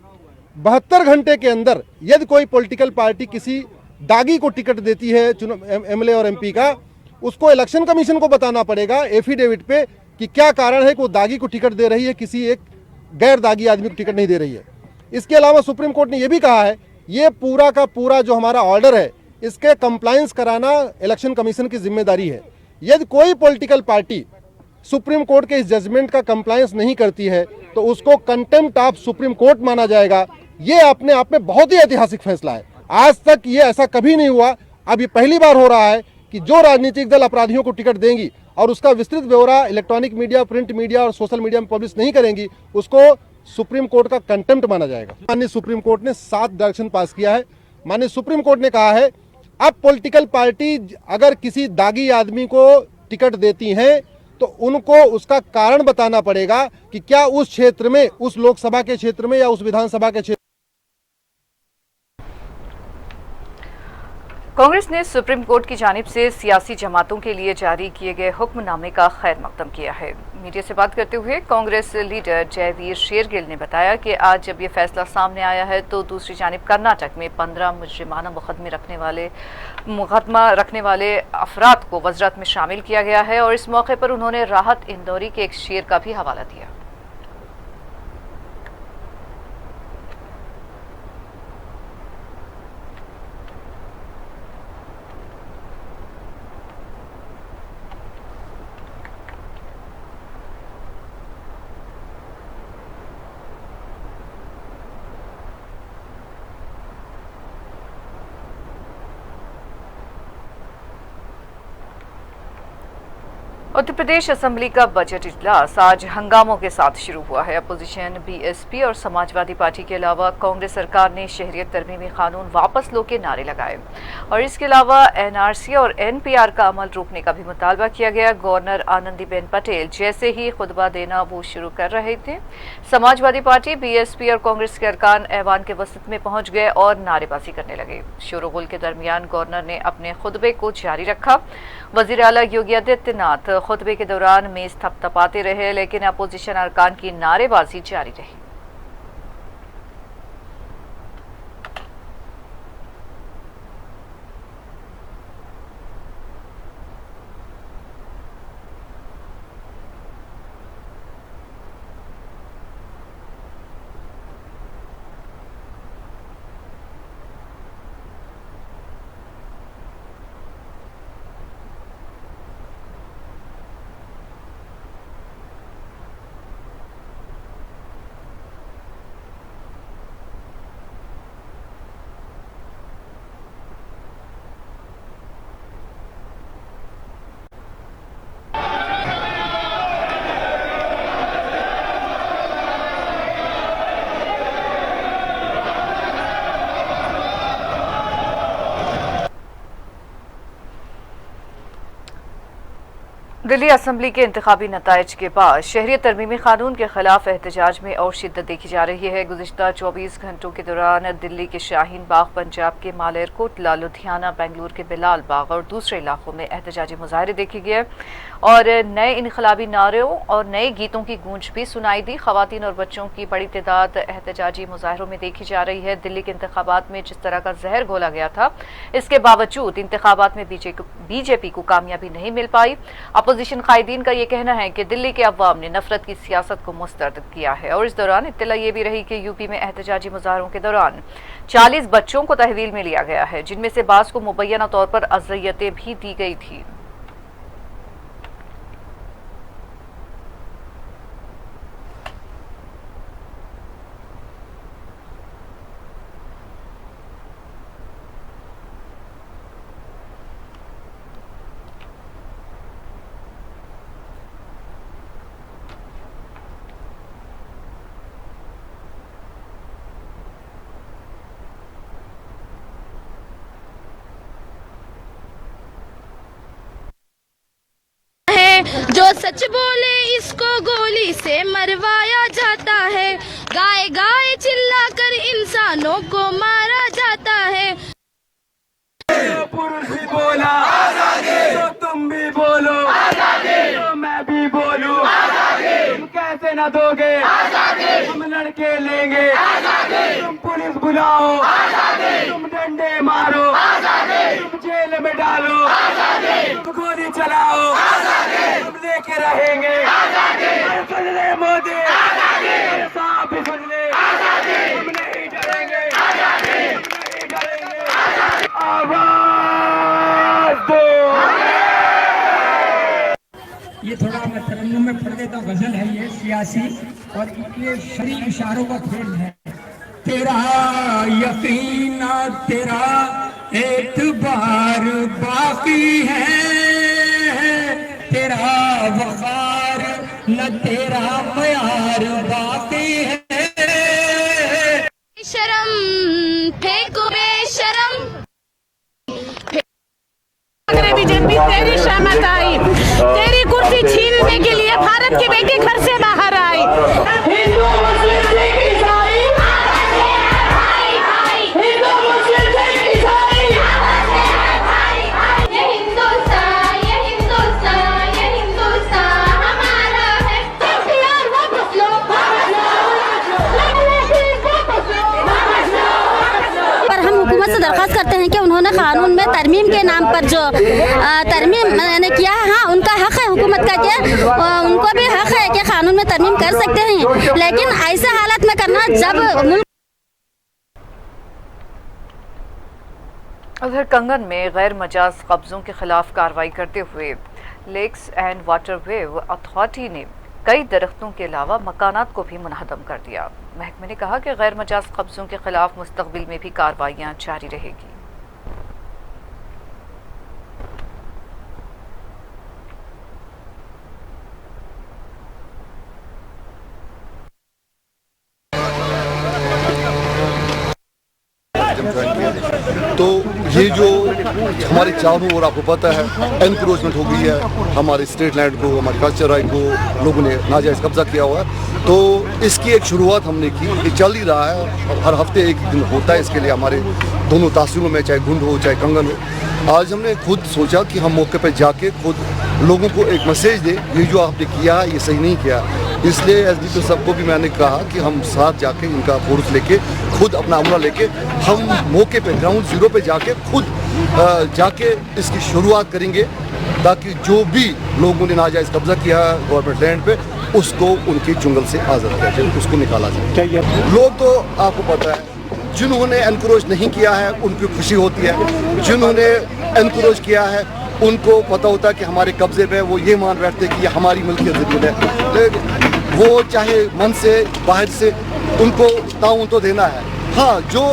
Speaker 17: 72 घंटे के अंदर यदि कोई पॉलिटिकल पार्टी किसी दागी को टिकट देती है एमएलए और एमपी का, उसको इलेक्शन कमीशन को बताना पड़ेगा एफिडेविट पे कि क्या कारण है कि वो दागी को टिकट दे रही है, किसी एक गैर दागी आदमी को टिकट नहीं दे रही है। इसके अलावा सुप्रीम कोर्ट ने यह भी कहा है, ये पूरा का पूरा जो हमारा ऑर्डर है इसके कंप्लायंस कराना इलेक्शन कमीशन की जिम्मेदारी है। यदि कोई पॉलिटिकल पार्टी सुप्रीम कोर्ट के इस जजमेंट का कंप्लायंस नहीं करती है तो उसको कंटेम्प्ट ऑफ सुप्रीम कोर्ट माना जाएगा। ये अपने आप में बहुत ही ऐतिहासिक फैसला है। आज तक ये ऐसा कभी नहीं हुआ, अब ये पहली बार हो रहा है कि जो राजनीतिक दल अपराधियों को टिकट देंगी और उसका विस्तृत ब्यौरा इलेक्ट्रॉनिक मीडिया, प्रिंट मीडिया और सोशल मीडिया में पब्लिश नहीं करेंगी, उसको सुप्रीम कोर्ट का कंटेम्प्ट माना जाएगा। माननीय सुप्रीम कोर्ट ने 7 डायरेक्शन पास किया है। माननीय सुप्रीम कोर्ट ने कहा है, अब पॉलिटिकल पार्टी अगर किसी दागी आदमी को टिकट देती हैं तो उनको उसका कारण बताना पड़ेगा कि क्या उस क्षेत्र में, उस लोकसभा के क्षेत्र में या उस विधानसभा के क्षेत्र।
Speaker 1: कांग्रेस ने सुप्रीम कोर्ट की जानिब से सियासी जमातों के लिए जारी किए गए हुक्मनामे का खैर मकदम किया है। मीडिया से बात करते हुए कांग्रेस लीडर जयवीर शेरगिल ने बताया कि आज जब ये फैसला सामने आया है तो दूसरी जानिब कर्नाटक में 15 मुजरिमाना मुकदमा रखने वाले अफराद को वज़रात में शामिल किया गया है और इस मौके पर उन्होंने राहत इंदौरी के एक शेर का भी हवाला दिया। उत्तर प्रदेश असेंबली का बजट इजलास आज हंगामों के साथ शुरू हुआ है। अपोजिशन, बीएसपी और समाजवादी पार्टी के अलावा कांग्रेस सरकार ने शहरियत तरमीमी कानून वापस लो के नारे लगाए और इसके अलावा एनआरसी और एनपीआर का अमल रोकने का भी मुतालबा किया गया। गवर्नर आनंदीबेन पटेल जैसे ही खुतबा देना वो शुरू कर रहे थे, समाजवादी पार्टी, बीएसपी और कांग्रेस के अरकान ऐवान के वसत में पहुंच गए और नारेबाजी करने लगे। शोरगुल के दरमियान गवर्नर ने अपने खुतबे को जारी रखा। वजीर आला योगी आदित्यनाथ खुतबे के दौरान मेज थपथपाते रहे, लेकिन अपोजिशन अरकान की नारेबाजी जारी रही। दिल्ली असेंबली के इंतखाबी नताइज के बाद शहरियत तरमीमी कानून के खिलाफ एहतजाज में और शिद्दत देखी जा रही है। गुज़िश्ता 24 घंटों के दौरान दिल्ली के शाहीन बाग, पंजाब के मालेरकोटला, लुधियाना, बेंगलुरु के बिलाल बाग और दूसरे इलाकों में एहतजाजी मुजाहरे देखे गए और नए इनकलाबी नारों और नए गीतों की गूंज भी सुनाई दी। खवातीन और बच्चों की बड़ी तादाद एहतजाजी मुजाहरों में देखी जा रही है। दिल्ली के इंतखाबात में जिस तरह का जहर घोला गया था, इसके बावजूद इंतखाबात में बीजेपी को कामयाबी नहीं मिल पाई। अपोजिशन कायदीन का ये कहना है कि दिल्ली के अवाम ने नफरत की सियासत को मुस्तरद किया है और इस दौरान इत्तला ये भी रही कि यूपी में एहतजाजी मुजाहरों के दौरान 40 बच्चों को तहवील में लिया गया है, जिनमें से बाज़ को मुबैना तौर पर अज़ियतें भी दी गई थी।
Speaker 18: जो सच बोले इसको गोली से मरवाया जाता है, गाए गाए चिल्ला कर इंसानों को मारा जाता है।
Speaker 12: पुरुष भी बोला तो तुम भी बोलो, तो मैं भी बोलूं, तुम कैसे न दोगे, हम लड़के लेंगे, तुम पुलिस बुलाओ, तुम डंडे मारो, तुम जेल में डालो, तुम गोली चलाओ, तुम लेके रहेंगे। सुन ले मोदी, साहब भी सुन ले, हम नहीं डरेंगे, नहीं डरेंगे। आवाज दो।
Speaker 19: ये थोड़ा मैं तरन्नुम में पढ़ देता हूँ, गजल है ये सियासी और ये शरीफ इशारों का खेल है। तेरा यकीन तेरा एतबार बाकी है, तेरा वकार न तेरा मयार बाकी है।
Speaker 18: शर्म फेंको बेशरम,
Speaker 20: बीजेपी तेरी शामत आई, तेरी कुर्सी छीनने के लिए भारत की बेटी घर से बाहर आई। हिंदू मुस्लिम सिख ईसाई, हिंदू मुस्लिम सिख ईसाई,
Speaker 18: ये हिंदुस्तान, ये हिंदुस्तान, ये हिंदुस्तान हमारा है। वापस लो,
Speaker 21: पर हम हुकूमत से दरख्वास्त करते हैं कि उन्होंने कानून में तरमीम के नाम पर जो तरमीम मैंने किया है, हाँ उनका हक है हुकूमत का कि उनको भी हक है कि कानून में तरमीम कर सकते हैं, लेकिन ऐसे हालत में करना जब मुल्क।
Speaker 1: उधर कंगन में गैर मजाज कब्जों के खिलाफ कार्रवाई करते हुए लेक्स एंड वाटरवे अथॉरिटी ने कई दरख्तों के अलावा मकानात को भी मुनहदम कर दिया। महकमे ने कहा कि गैर मजाज कब्जों के खिलाफ मुस्तकबिल में भी कार्रवाइयां जारी रहेगी।
Speaker 22: तो ये जो हमारे चारों ओर आपको पता है एनक्रोचमेंट हो गई है, हमारे स्टेट लैंड को, हमारे कल्चर राइट को लोगों ने नाजायज़ कब्जा किया हुआ है। तो इसकी एक शुरुआत हमने की, ये चल ही रहा है, हर हफ्ते एक दिन होता है इसके लिए हमारे दोनों तहसीलों में, चाहे गुंड हो चाहे कंगन हो। आज हमने खुद सोचा कि हम मौके पर जाके खुद लोगों को एक मैसेज दें, ये जो आपने किया ये सही नहीं किया। इसलिए एसडीपी सबको भी मैंने कहा कि हम साथ जाके इनका फोर्स लेके खुद अपना अमला लेके हम मौके पे ग्राउंड जीरो पे जाके खुद जाके इसकी शुरुआत करेंगे, ताकि जो भी लोगों ने नाजायज़ कब्जा किया गवर्नमेंट लैंड पे उसको उनके जंगल से आज़ाद किया जाए, उसको निकाला जाए। लोग तो आपको पता है जिन्होंने एनक्रोच नहीं किया है उनको खुशी होती है, जिन्होंने एनक्रोच किया है उनको पता होता है कि हमारे कब्जे पे वो ये मान बैठते कि ये हमारी मिल्कियत ज़रूर है। वो चाहे मन से बाहर से उनको ताउन तो देना है। हाँ, जो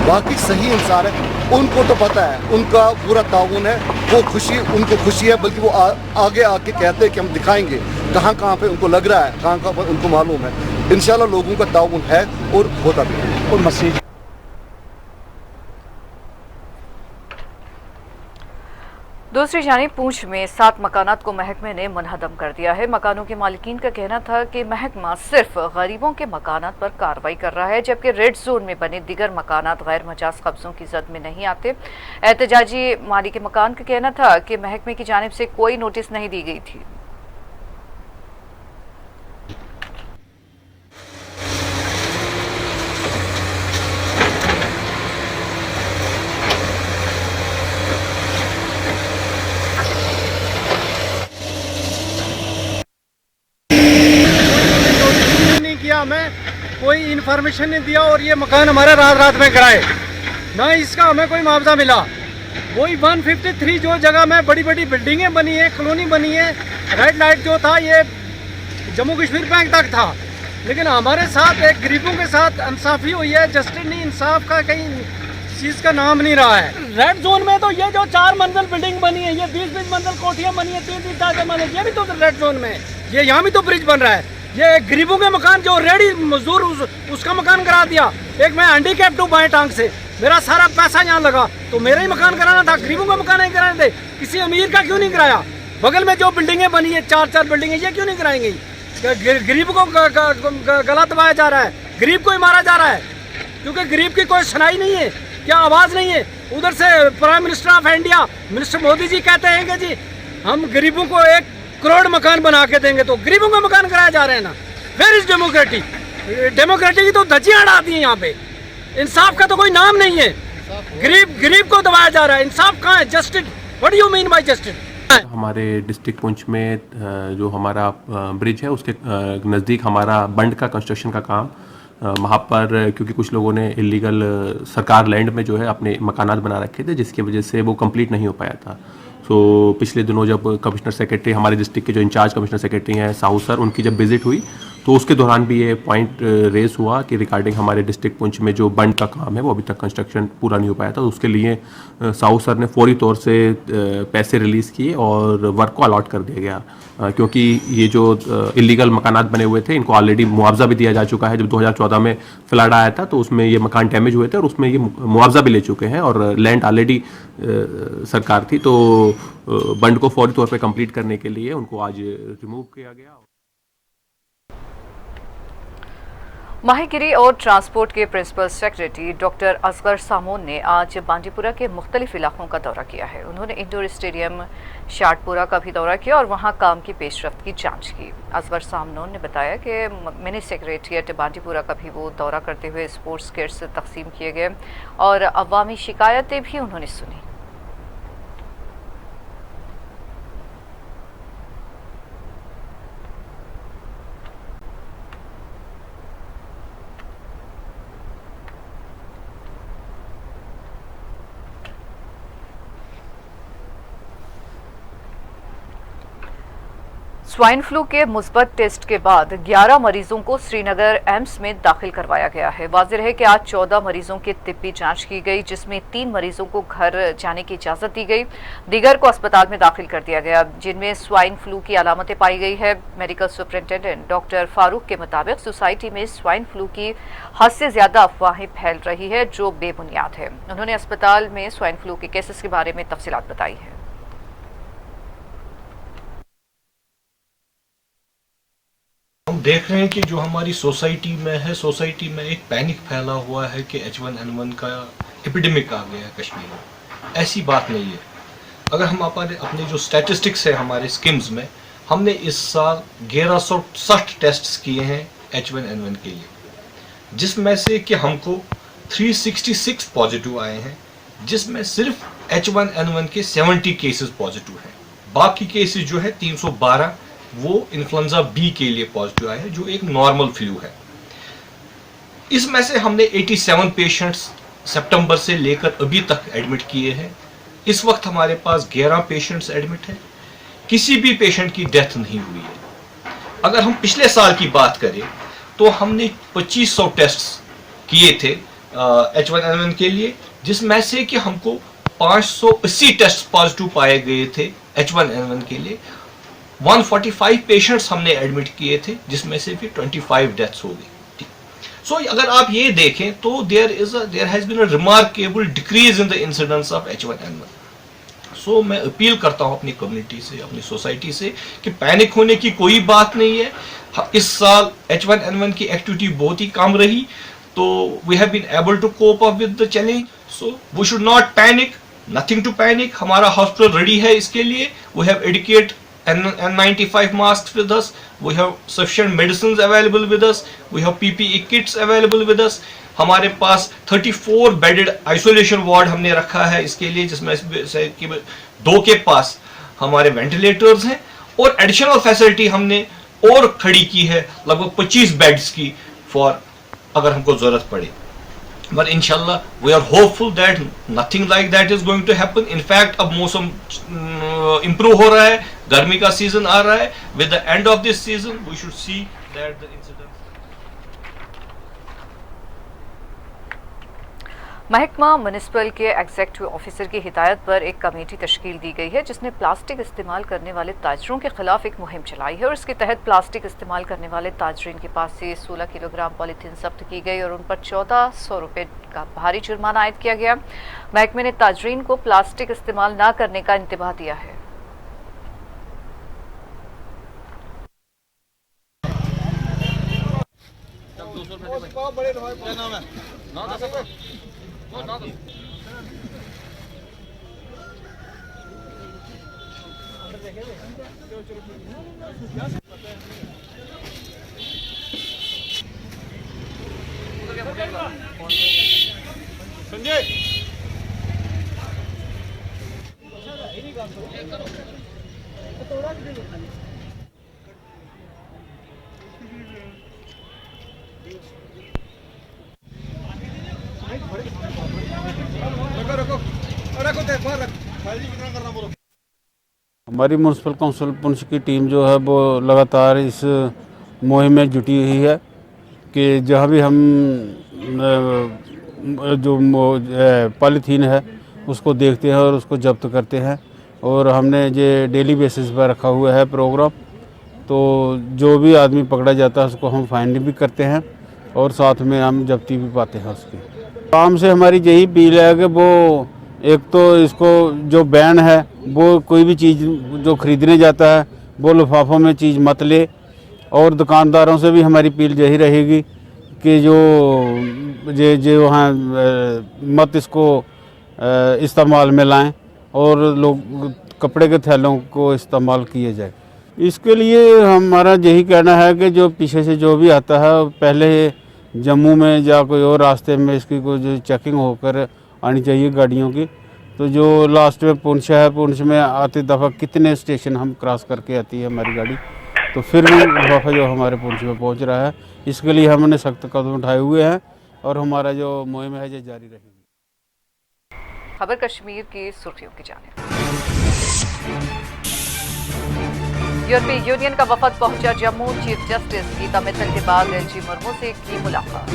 Speaker 22: बाकी सही इंसान है उनको तो पता है उनका पूरा ताउन है, वो खुशी उनको खुशी है, बल्कि वो आगे आके कहते हैं कि हम दिखाएंगे कहाँ कहाँ पे उनको लग रहा है, कहाँ कहाँ पर उनको मालूम है। इंशाल्लाह लोगों का ताउन है और होता भी है। और मसीह
Speaker 1: दूसरी जानिब पूंछ में 7 मकानात को महकमे ने मुनहदम कर दिया है। मकानों के मालिकीन का कहना था कि महकमा सिर्फ गरीबों के मकानात पर कार्रवाई कर रहा है, जबकि रेड जोन में बने दीगर मकानात गैर मजाज कब्जों की जद में नहीं आते। एहतजाजी मालिक मकान का कहना था कि महकमे की जानिब से कोई नोटिस नहीं दी गई थी।
Speaker 11: हमें कोई इन्फॉर्मेशन नहीं दिया और ये मकान हमारा रात में गिराए, ना इसका हमें कोई मुआवजा मिला। वही 153 जो जगह में बड़ी बड़ी बिल्डिंगें बनी है, कॉलोनी बनी है, रेड लाइट जो था ये जम्मू कश्मीर बैंक तक था, लेकिन हमारे साथ एक गरीबों के साथ इंसाफी हुई है। जस्टिस नहीं, इंसाफ का कहीं चीज़ का नाम नहीं रहा है। रेड जोन में तो ये जो 4 मंजिल बिल्डिंग बनी है, ये 20-20 मंजिल कोठियाँ बनी है, 3-4 मंजिल, ये भी तो रेड जोन में, ये यहाँ भी तो ब्रिज बन रहा है। ये गरीबों के मकान जो रेडी मजदूर उसका मकान करा दिया। एक मैं हैंडीकैप्ड हूँ बाएं टांग से, मेरा सारा पैसा यहाँ लगा, तो मेरा ही मकान कराना था, गरीबों का मकान नहीं कराने थे। किसी अमीर का क्यों नहीं कराया?
Speaker 10: बगल में जो बिल्डिंगें बनी है 4-4 बिल्डिंगें, ये क्यों नहीं कराएंगे? गरीब को गला दबाया जा रहा है, गरीब को ही मारा जा रहा है, क्योंकि गरीब की कोई सुनाई नहीं है, क्या आवाज़ नहीं है। उधर से prime minister of India mister Modi ji कहते हैं कि जी हम गरीबों को 1 करोड़ मकान बना के देंगे, तो गरीबों को मकान कराए जा रहे हैं ना। Where is democratic? डेमोक्रेटिक की तो धज्जियां उड़ा दी हैं यहाँ पे। इंसाफ का तो कोई नाम नहीं है, गरीब को दबाया जा रहा है। इंसाफ कहाँ है? Justice, what do you mean by justice?
Speaker 3: हमारे डिस्ट्रिक्ट पुंछ में जो हमारा ब्रिज है उसके नज़दीक हमारा बंड का कंस्ट्रक्शन का काम, वहाँ पर क्योंकि कुछ लोगों ने इलीगल सरकार लैंड में जो है अपने मकानात बना रखे थे, जिसकी वजह से वो कंप्लीट नहीं हो पाया था। तो पिछले दिनों जब कमिश्नर सेक्रेटरी, हमारे डिस्ट्रिक्ट के जो इंचार्ज कमिश्नर सेक्रेटरी हैं साहू सर, उनकी जब विजिट हुई तो उसके दौरान भी ये पॉइंट रेस हुआ कि रिगार्डिंग हमारे डिस्ट्रिक्ट पुंछ में जो बंड का काम है वो अभी तक कंस्ट्रक्शन पूरा नहीं हो पाया था। उसके लिए साहू सर ने फौरी तौर से पैसे रिलीज़ किए और वर्क को अलॉट कर दिया गया, क्योंकि ये जो इलीगल मकानात बने हुए थे इनको ऑलरेडी मुआवजा भी दिया जा चुका है। जब 2014 में फ्लड आया था तो उसमें ये मकान डैमेज हुए थे और उसमें ये मुआवजा भी ले चुके हैं और लैंड ऑलरेडी सरकार थी। तो बंड को फौरी तौर पे कंप्लीट करने के लिए उनको आज रिमूव किया गया।
Speaker 1: माहीगिरी और ट्रांसपोर्ट के प्रिंसिपल सेक्रेटरी डॉक्टर असगर सामोन ने आज बांडीपुरा के मुख्तलिफ इलाकों का दौरा किया है। उन्होंने इंडोर स्टेडियम शाटपुरा का भी दौरा किया और वहां काम की पेशरफ्त की जांच की। असगर सामोन ने बताया कि मिनी सेक्रेटरिएट बांडीपुरा का भी वो दौरा करते हुए स्पोर्ट्स किट्स तकसीम किए गए और अवामी शिकायतें भी उन्होंने सुनी। स्वाइन फ्लू के मुस्बत टेस्ट के बाद 11 मरीजों को श्रीनगर एम्स में दाखिल करवाया गया है। वाज़ेह है कि आज 14 मरीजों की तिब्बी जांच की गई, जिसमें 3 मरीजों को घर जाने की इजाज़त दी गई, दीगर को अस्पताल में दाखिल कर दिया गया, जिनमें स्वाइन फ्लू की अलामतें पाई गई है। मेडिकल सुपरिटेंडेंट डॉक्टर फारूक के मुताबिक सोसाइटी में स्वाइन फ्लू की हद से ज़्यादा अफवाहें फैल रही है जो बेबुनियाद है। उन्होंने अस्पताल में स्वाइन फ्लू के केसेस के बारे में तफसीलात बताई है।
Speaker 4: हम देख रहे हैं कि जो हमारी सोसाइटी में है, सोसाइटी में एक पैनिक फैला हुआ है कि H1N1 का एपिडेमिक आ गया है कश्मीर में। ऐसी बात नहीं है। अगर हम अपने जो स्टैटिस्टिक्स है हमारे स्किम्स में, हमने इस साल 1160 टेस्ट्स किए हैं H1N1 के लिए, जिसमें से कि हमको 366 पॉजिटिव आए हैं, जिसमें सिर्फ H1N1 के 70 केसेस पॉजिटिव हैं। बाकी केसेस जो है 312 वो इन्फ्लुएंजा बी के लिए पॉजिटिव आए हैं, जो एक नॉर्मल फ्लू है। इसमें से हमने 87 पेशेंट्स सितंबर से लेकर अभी तक एडमिट किए हैं। इस वक्त हमारे पास 11 पेशेंट्स एडमिट हैं, किसी भी पेशेंट की डेथ नहीं हुई है। अगर हम पिछले साल की बात करें तो हमने 2500 टेस्ट किए थे H1N1 के लिए, जिसमें से कि हमको 580 टेस्ट पॉजिटिव पाए गए थे H1N1 के लिए। 145 पेशेंट्स हमने एडमिट किए थे, जिसमें से भी 25 डेथ्स हो गई। सो अगर आप ये देखें तो there has been a remarkable decrease in the incidence of H1N1। So मैं अपील करता हूं अपनी कम्युनिटी से, अपनी सोसाइटी से कि पैनिक होने की कोई बात नहीं है। इस साल H1N1 की एक्टिविटी बहुत ही कम रही, तो we have been able to cope up with the challenge. So we should not panic, nothing to panic. हमारा हॉस्पिटल रेडी है इसके लिए। We have adequate N95 masks with us, we have sufficient medicines available with us, we have PPE kits available with us। हमारे पास 34 bedded isolation ward हमने रखा है इसके लिए, जिसमें से 2 के पास हमारे वेंटिलेटर्स हैं और एडिशनल फैसिलिटी हमने और खड़ी की है लगभग 25 बेड्स की फॉर अगर हमको जरूरत पड़े। But inshallah we are hopeful that nothing like that is going to happen. In fact अब मौसम improve हो रहा है, गर्मी का सीजन आ रहा है। With the end of this season we should see that the incidents।
Speaker 1: महकमा म्युनिसिपल के एग्जीक्यूटिव ऑफिसर की हिदायत पर एक कमेटी तश्कील दी गई है, जिसने प्लास्टिक इस्तेमाल करने वाले ताजरों के खिलाफ एक मुहिम चलाई है और इसके तहत प्लास्टिक इस्तेमाल करने वाले ताजरीन के पास से 16 किलोग्राम पॉलीथीन जब्त की गई और उन पर 1400 रुपये का भारी जुर्माना आयद किया गया। महकमे ने ताजरीन को प्लास्टिक इस्तेमाल न करने का इंतबाह दिया है।
Speaker 17: क्या नाम है? संजय
Speaker 5: हमारी म्यूनसिपल काउंसिल पुंछ की टीम जो है वो लगातार इस मुहिम में जुटी हुई है कि जहाँ भी हम जो पॉलीथीन है उसको देखते हैं और उसको जब्त करते हैं। और हमने ये डेली बेसिस पर रखा हुआ है प्रोग्राम, तो जो भी आदमी पकड़ा जाता है उसको हम फाइन भी करते हैं और साथ में हम जब्ती भी पाते हैं उसकी। काम से हमारी यही अपील है कि वो एक तो इसको जो बैन है वो कोई भी चीज़ जो ख़रीदने जाता है वो लिफाफों में चीज़ मत ले, और दुकानदारों से भी हमारी अपील यही रहेगी कि जो वहाँ मत इसको इस्तेमाल में लाएं और लोग कपड़े के थैलों को इस्तेमाल किए जाए। इसके लिए हमारा यही कहना है कि जो पीछे से जो भी आता है पहले जम्मू में या कोई और रास्ते में इसकी कोई जो चेकिंग होकर आनी चाहिए गाड़ियों की। तो जो लास्ट में पुंछ है, पुंछ में आते दफ़ा कितने स्टेशन हम क्रॉस करके आती है हमारी गाड़ी, तो फिर भी लिफाफा जो हमारे पुंछ में पहुंच रहा है। इसके लिए हमने सख्त कदम उठाए हुए हैं और हमारा जो मुहिम है ये जारी रहेगी।
Speaker 1: खबर कश्मीर की सुर्खियों की जानिब। यूरोपीय यूनियन का वफद पहुंचा जम्मू। चीफ जस्टिस गीता मित्तल के बाद एलजी मुर्मू से की मुलाकात।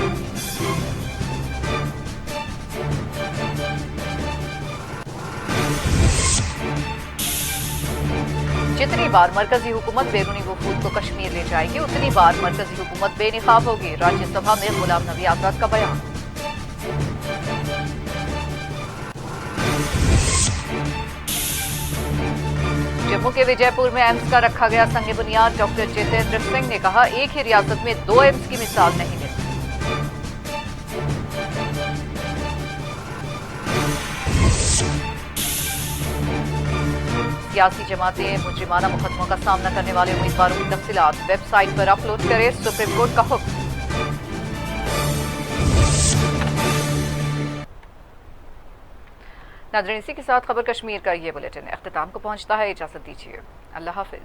Speaker 1: जितनी बार मरकजी हुकूमत बैरूनी वफूद को कश्मीर ले जाएगी उतनी बार मरकजी हुकूमत बेनिकाब होगी। राज्यसभा में गुलाम नबी आजाद का बयान। जम्मू के विजयपुर में एम्स का रखा गया संग बुनियाद। डॉक्टर जितेंद्र सिंह ने कहा, एक ही रियासत में 2 एम्स की मिसाल नहीं मिलती। सियासी जमातें मुजरिमाना मुकदमों का सामना करने वाले उम्मीदवारों की तफसीलात वेबसाइट पर अपलोड करें, सुप्रीम कोर्ट का हुक्म। नाज़रीन, इसी के साथ खबर कश्मीर का ये बुलेटिन अख्तिताम को पहुंचता है। इजाजत दीजिए, अल्लाह हाफिज।